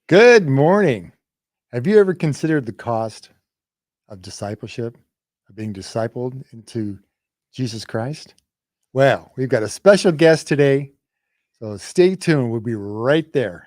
Good morning. Have you ever considered the cost of discipleship, of being discipled into Jesus Christ? Well, we've got a special guest today, so stay tuned. We'll be right there.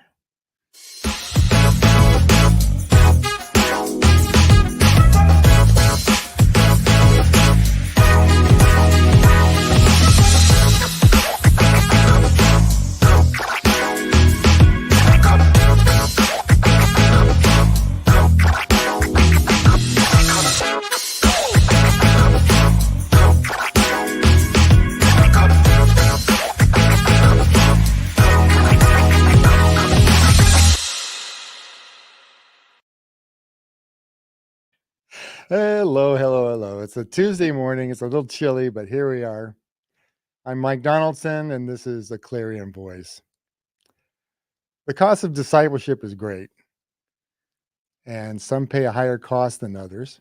Hello, hello, hello. It's a Tuesday morning. It's a little chilly, but here we are. I'm Mike Donaldson, and this is a Clarion Voice. The cost of discipleship is great, and some pay a higher cost than others.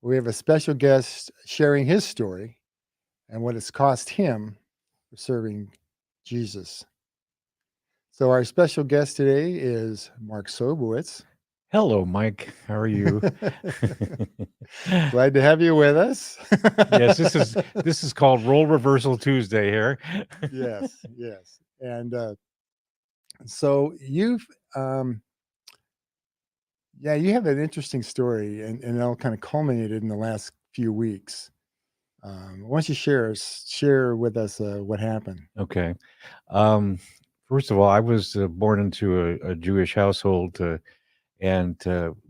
We have a special guest sharing his story and what it's cost him for serving Jesus. So, our special guest today is Mark Sobowitz. Hello, Mike. How are you? Glad to have you with us. Yes, this is called Role Reversal Tuesday here. Yes, yes. And so you've, you have an interesting story, and it all kind of culminated in the last few weeks. Why don't you share with us what happened? Okay. First of all, I was born into a Jewish household and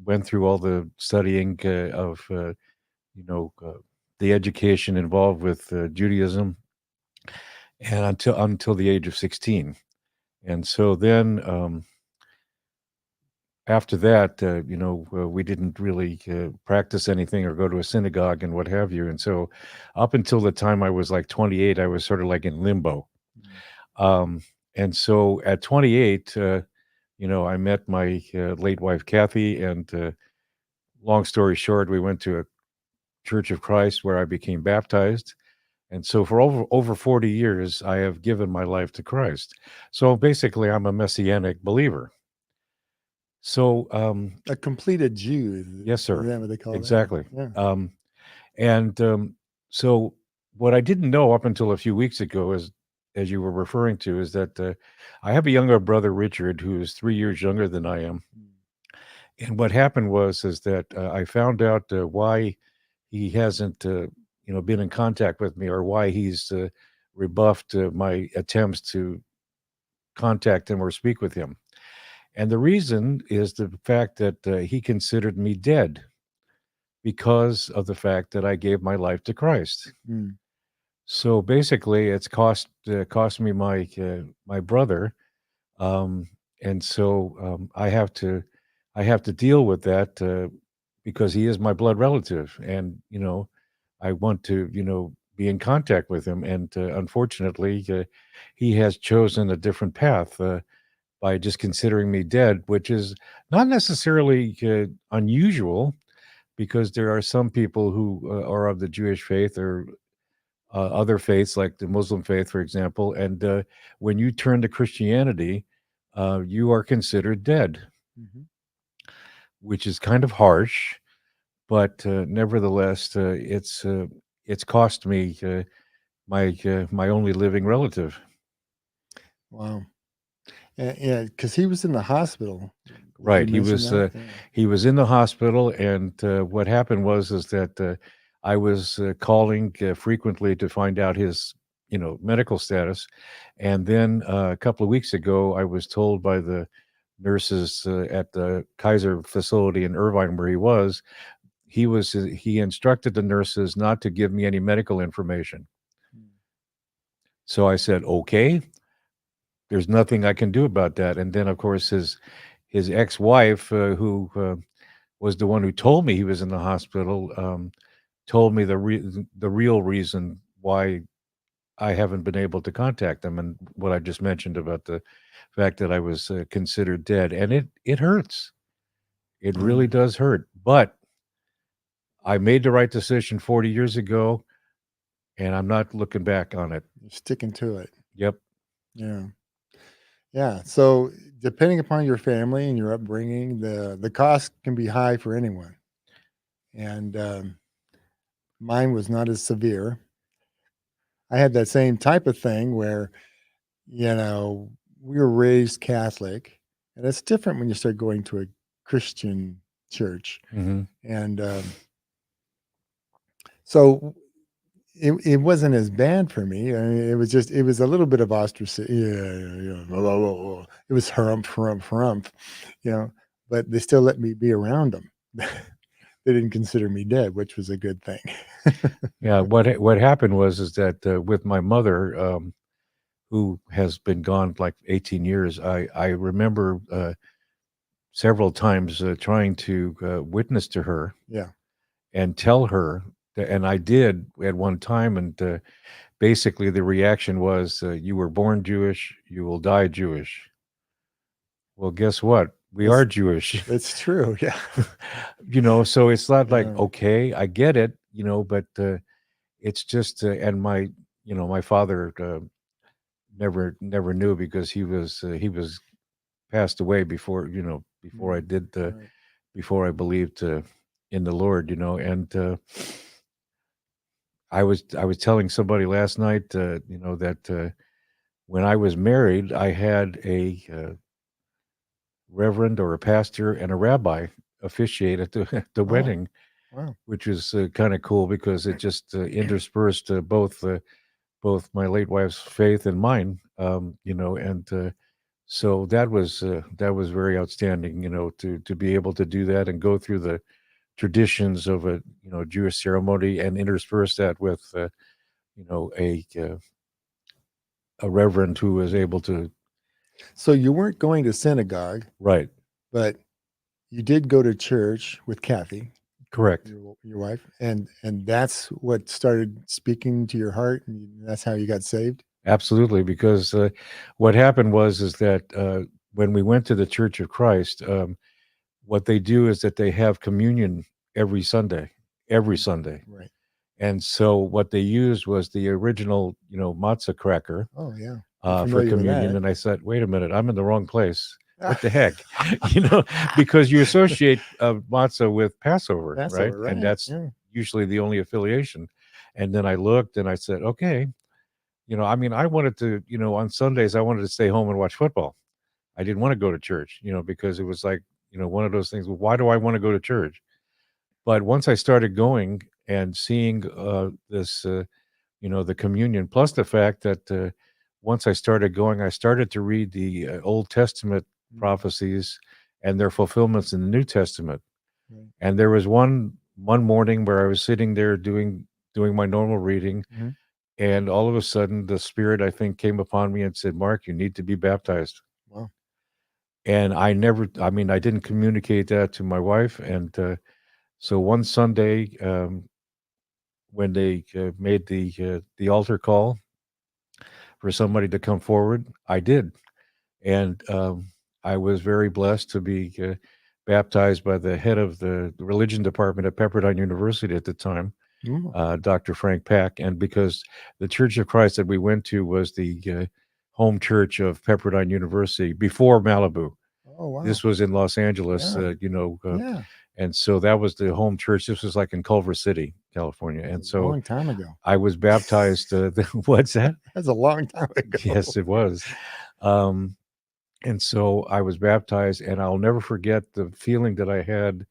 went through all the studying of you know uh, the education involved with Judaism, and until the age of 16. And so then after that, we didn't really practice anything or go to a synagogue and what have you. And so, up until the time I was like 28, I was sort of like in limbo. Um, and so, at 28, I met my late wife Kathy, and long story short, we went to a Church of Christ where I became baptized. And so, for over 40 years, I have given my life to Christ. So basically, I'm a messianic believer. So, A completed Jew. yes, Is sir. that what they call that? Exactly. Yeah. And so, what I didn't know up until a few weeks ago, as you were referring to, is that I have a younger brother, Richard, who is 3 years younger than I am. And what happened is that I found out why he hasn't, been in contact with me, or why he's rebuffed my attempts to contact him or speak with him. And the reason is the fact that he considered me dead because of the fact that I gave my life to Christ. Mm. So basically, it's cost me my brother, um, and so I have to deal with that because he is my blood relative, and I want to be in contact with him, and unfortunately, he has chosen a different path. By just considering me dead, which is not necessarily unusual, because there are some people who are of the Jewish faith or other faiths, like the Muslim faith, for example. And when you turn to Christianity, you are considered dead, Mhm. which is kind of harsh. But nevertheless, it's cost me my only living relative. Wow. Yeah, because he was in the hospital. Did you Right. He mention was that? uh, Yeah. he was in the hospital, and what happened is that I was calling frequently to find out his medical status, and then a couple of weeks ago, I was told by the nurses at the Kaiser facility in Irvine, where he instructed the nurses not to give me any medical information. Mm. So I said, okay, there's nothing I can do about that. And then, of course, his ex-wife, who was the one who told me he was in the hospital, told me the real reason why I haven't been able to contact them, and what I just mentioned about the fact that I was considered dead, and it hurts. It really Yeah. does hurt. But I made the right decision 40 years ago, and I'm not looking back on it. You're sticking to it. Yep. Yeah. Yeah. So depending upon your family and your upbringing, the cost can be high for anyone. And mine was not as severe. I had that same type of thing where, you know, we were raised Catholic, and it's different when you start going to a Christian church. Hmm. And so it wasn't as bad for me. I mean, it was a little bit of ostracism. Yeah. Blah, blah, blah, blah. It was harumph, you know, but they still let me be around them. They didn't consider me dead, which was a good thing. Yeah, what happened was is that with my mother, who has been gone like 18 years, I remember several times trying to witness to her Yeah. and tell her, and I did at one time, and basically the reaction was, "You were born Jewish, you will die Jewish." Well, guess what? We It's are Jewish. it's true. Yeah. So it's not like, Yeah. okay, I get it, but it's just, and my father never knew because he was passed away before I Mm, did right. before I believed in the Lord, and I was telling somebody last night, that when I was married, I had a reverend or a pastor and a rabbi officiate at the Oh, wedding, wow. which was kind of cool because it just interspersed both my late wife's faith and mine, and so that was very outstanding, to be able to do that and go through the traditions of a Jewish ceremony and intersperse that with a reverend who was able to. So you weren't going to synagogue, Right. but you did go to church with Kathy, Correct. your wife, and that's what started speaking to your heart, and that's how you got saved. Absolutely, because what happened was is that when we went to the Church of Christ, what they do is that they have communion every Sunday, every Mm, Sunday. right. And so what they used was the original, matzah cracker Oh yeah, I'm for familiar with communion. that. And I said, wait a minute, I'm in the wrong place. What the heck? Because you associate matzah with Passover, right? Passover, And right? that's Yeah. usually the only affiliation. And then I looked and I said, okay, I mean, I wanted to, on Sundays, I wanted to stay home and watch football. I didn't want to go to church, because it was like, one of those things. Well, why do I want to go to church? But once I started going and seeing this, the communion, plus the fact that once I started going, I started to read the Old Testament Mm, prophecies and their fulfillments in the New Testament. right. And there was one morning where I was sitting there doing my normal reading, Mhm. and all of a sudden, the Spirit, I think, came upon me and said, "Mark, you need to be baptized." Wow. And I mean, I didn't communicate that to my wife. And so one Sunday, when they made the altar call for somebody to come forward, I did. And I was very blessed to be baptized by the head of the religion department at Pepperdine University at the time, Mm. Dr. Frank Pack. And because the Church of Christ that we went to was the home church of Pepperdine University before Malibu. Oh wow. This was in Los Angeles, Yeah. Yeah. and so that was the home church. This was like in Culver City, California. That And was a so long time ago. I was baptized. What's that? That's a long time ago. Yes, it was. Um, and so I was baptized, and I'll never forget the feeling that I had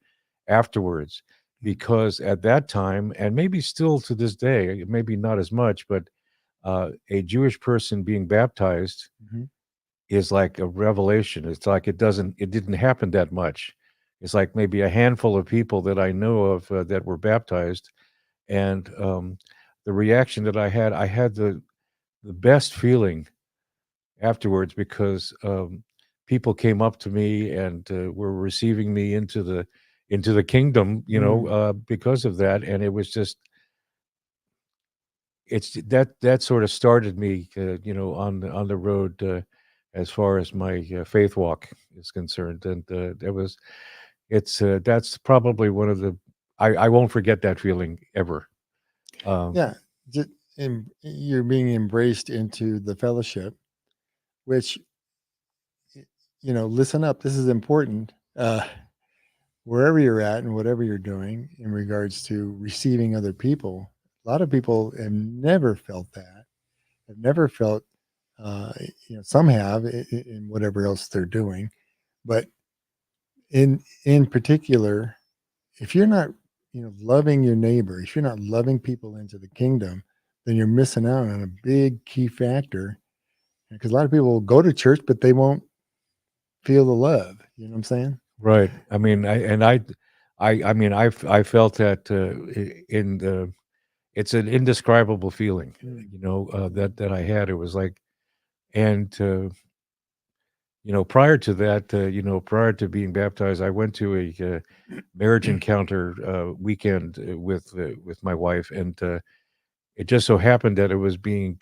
afterwards, because at that time, and maybe still to this day, maybe not as much, but a Jewish person being baptized Mhm. is like a revelation. It's like it didn't happen that much. It's like maybe a handful of people that I know of that were baptized, and the reaction that I had the best feeling afterwards, because people came up to me and were receiving me into the kingdom, Mm. because of that. And it was just, it's that sort of started me, on the road, as far as my faith walk is concerned. And that's probably one of the, I won't forget that feeling ever. Um, Yeah. Just you're being embraced into the fellowship, which listen up. This is important. Wherever you're at and whatever you're doing in regards to receiving other people, a lot of people have never felt that. Have never felt, uh, some have in whatever else they're doing, but in particular, if you're not, loving your neighbor, if you're not loving people into the kingdom, then you're missing out on a big key factor. Because a lot of people will go to church, but they won't feel the love. You know what I'm saying? Right. I mean, I mean, I felt that in the it's an indescribable feeling, Mm. that I had. It was like, and prior to that, prior to being baptized, I went to a marriage encounter weekend with my wife, and it just so happened that it was being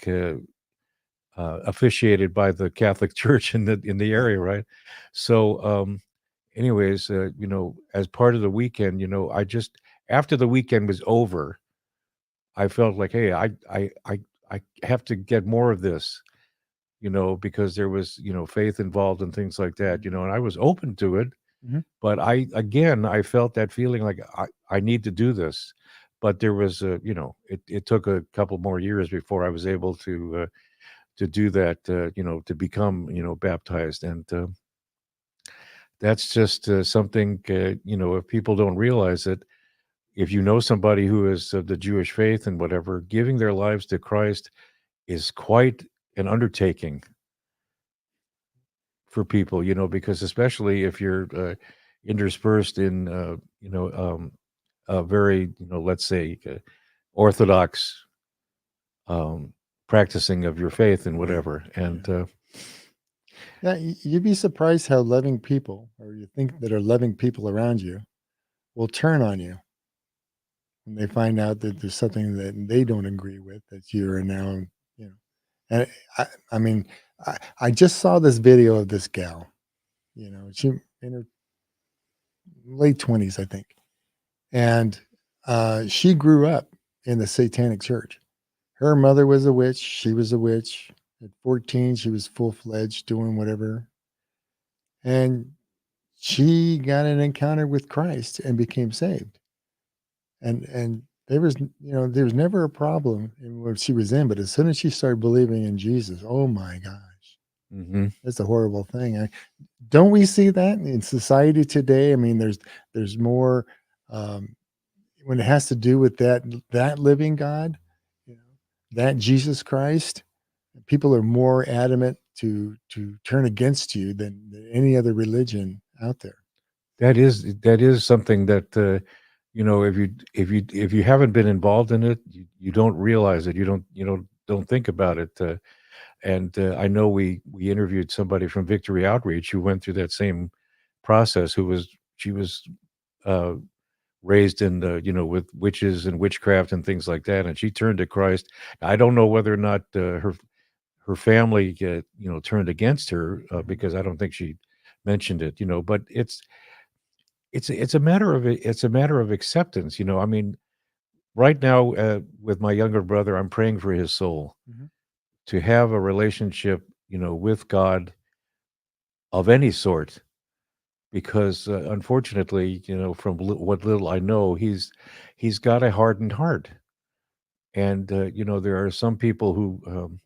officiated by the Catholic Church in the Yeah. area, right? So, anyways, as part of the weekend, I just after the weekend was over, I felt like, hey, I have to get more of this, because there was faith involved and things like that, Mhm. and I was open to it, Mhm. but I felt that feeling like I need to do this, but there was it took a couple more years before I was able to do that, to become baptized, and that's just something, if people don't realize it, if you know somebody who is of the Jewish faith and whatever, giving their lives to Christ is quite an undertaking for people, because especially if you're interspersed in, a very, let's say, orthodox um, practicing of your faith and Yeah. whatever. Yeah. And Yeah. You'd be surprised how loving people, or you think that are loving people around you, will turn on you when they find out that there's something that they don't agree with that you are now, you know. And I mean, I just saw this video of this gal. She in her late 20s, I think, and she grew up in the Satanic Church. Her mother was a witch. She was a witch. At 14, she was full fledged doing whatever, and she got an encounter with Christ and became saved. And there was never a problem in what she was in, but as soon as she started believing in Jesus, oh my gosh, mhm. that's a horrible thing. Don't we see that in society today? I mean, there's more um, when it has to do with that living God, you know, that Jesus Christ. People are more adamant to turn against you than any other religion out there. That is something that, if you haven't been involved in it, you don't realize it. You don't think about it. And I know we interviewed somebody from Victory Outreach who went through that same process. She was uh, raised in with witches and witchcraft and things like that, and she turned to Christ. I don't know whether or not her family turned against her, Mhm. because I don't think she mentioned it. But it's a matter of acceptance. I mean, right now, with my younger brother, I'm praying for his soul Mhm. to have a relationship, with God of any sort, because unfortunately, from what little I know, he's got a hardened heart, and there are some people who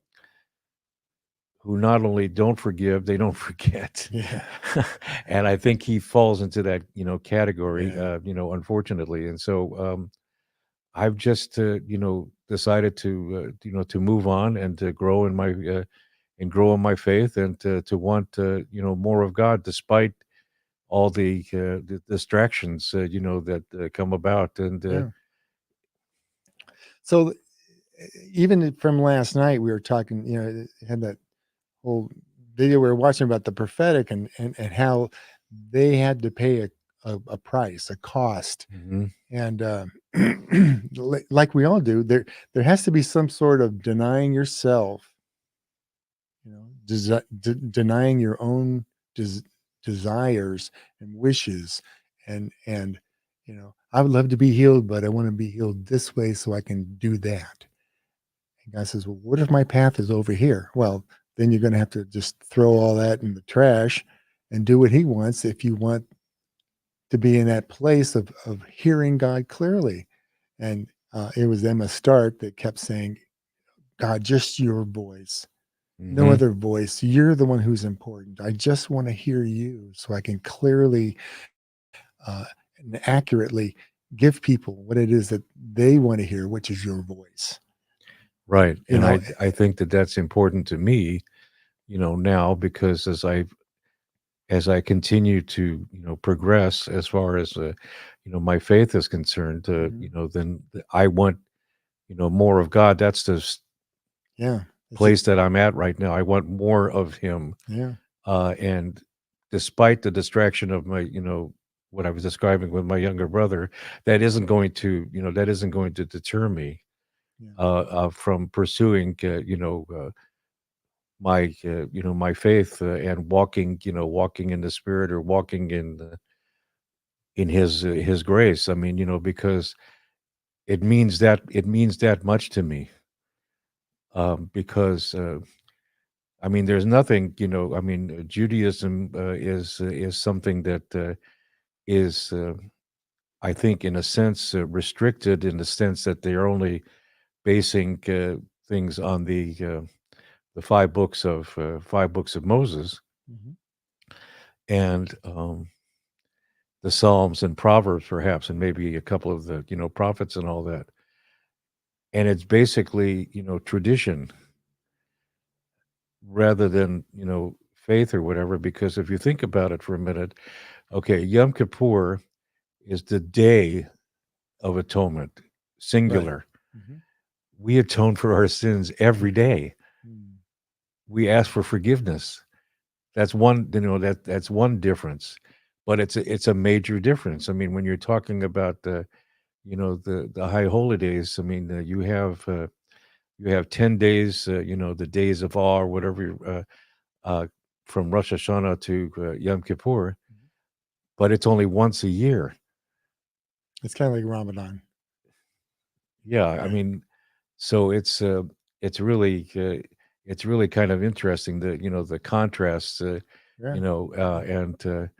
not only don't forgive, they don't forget. Yeah. And I think he falls into that, category, Yeah. unfortunately. And so I've just, decided to move on and to grow in my faith, and to want, more of God, despite all the distractions, that come about. And Yeah. So even from last night, we were talking. Had that whole video we were watching about the prophetic and how they had to pay a price, a cost, mhm, and like we all do, there has to be some sort of denying yourself, denying your own des- desires and wishes, and I would love to be healed, but I want to be healed this way so I can do that. And God says, well, what if my path is over here? Well, then you're going to have to just throw all that in the trash and do what he wants if you want to be in that place of hearing God clearly. And it was Emma Stark that kept saying, God, just your voice, no Hmm. other voice. You're the one who's important. I just want to hear you so I can clearly and accurately give people what it is that they want to hear, which is your voice. Right. You And know, I think that that's important to me, now, because as I continue to, progress as far as, my faith is concerned, mhm, then I want, more of God. That's the yeah, it's place that I'm at right now. I want more of Him. yeah, And despite the distraction of my, what I was describing with my younger brother, that isn't going to deter me yeah, from pursuing, my faith, and walking in the Spirit, or walking in His grace. I mean, because it means that much to me. Because I mean, there's nothing, I mean, Judaism is something that is, I think, in a sense, restricted, in the sense that they are only basing things on the five books of Moses, mhm, and the Psalms and Proverbs, perhaps, and maybe a couple of the prophets and all that. And it's basically tradition rather than faith or whatever. Because if you think about it for a minute, okay, Yom Kippur is the day of atonement, right. singular. Mhm, We atone for our sins every day. mm, We ask for forgiveness. That's one, that's one difference, but it's a major difference. I mean, when you're talking about the high holy days, I mean, you have 10 days, the days of awe, or whatever, uh, from Rosh Hashanah to Yom Kippur, mhm. but it's only once a year. It's kind of like Ramadan. Yeah, I Yeah, mean, so it's really it's really kind of interesting, the contrasts, yeah, and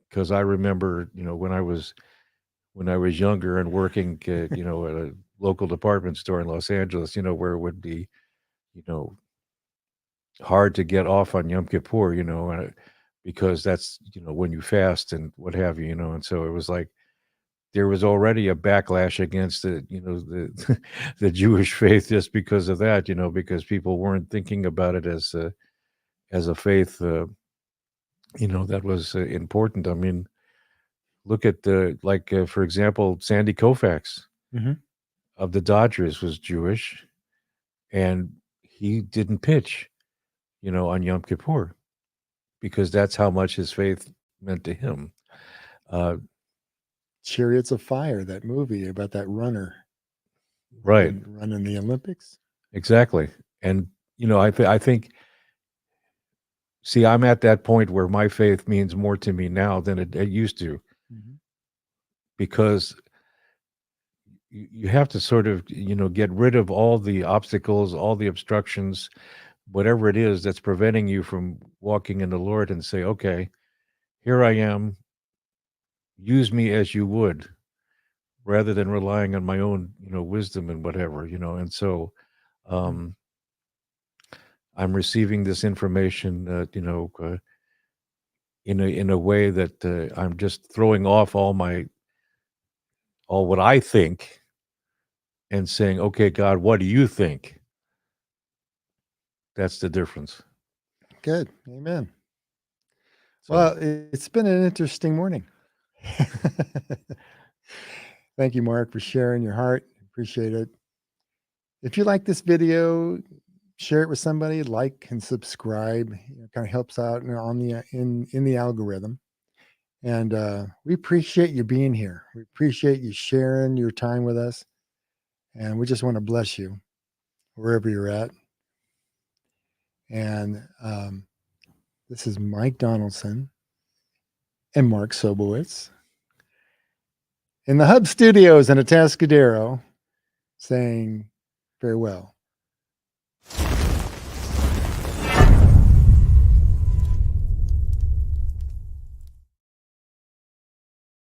because I remember, when I was younger and working, at a local department store in Los Angeles, where it would be, you know, hard to get off on Yom Kippur, because that's, when you fast and what have you, and so it was like there was already a backlash against the the Jewish faith, just because of that, because people weren't thinking about it as a faith, that was important. I mean, look at for example, Sandy Koufax hmm, of the Dodgers was Jewish, and he didn't pitch, on Yom Kippur, because that's how much his faith meant to him. Uh, Chariots of Fire, that movie about that runner that right, didn't run in the Olympics. exactly. And I think, see, I'm at that point where my faith means more to me now than it used to, Hmm, because you have to sort of, get rid of all the obstacles, all the obstructions, whatever it is that's preventing you from walking in the Lord, and say, okay, here I am, use me as you would, rather than relying on my own, wisdom and whatever, and so yeah, um, I'm receiving this information, in a way that I'm just throwing off all what I think, and saying, okay, God, what do you think? That's the difference. good. Amen. So, Well, it's been an interesting morning. Thank you, Mark, for sharing your heart. Appreciate it. If you like this video, share it with somebody, like and subscribe. Kind of helps out on the in the algorithm. And we appreciate you being here. We appreciate you sharing your time with us. And we just want to bless you wherever you're at. And this is Mike Donaldson and Mark Sobowitz in the Hub Studios in Atascadero saying farewell.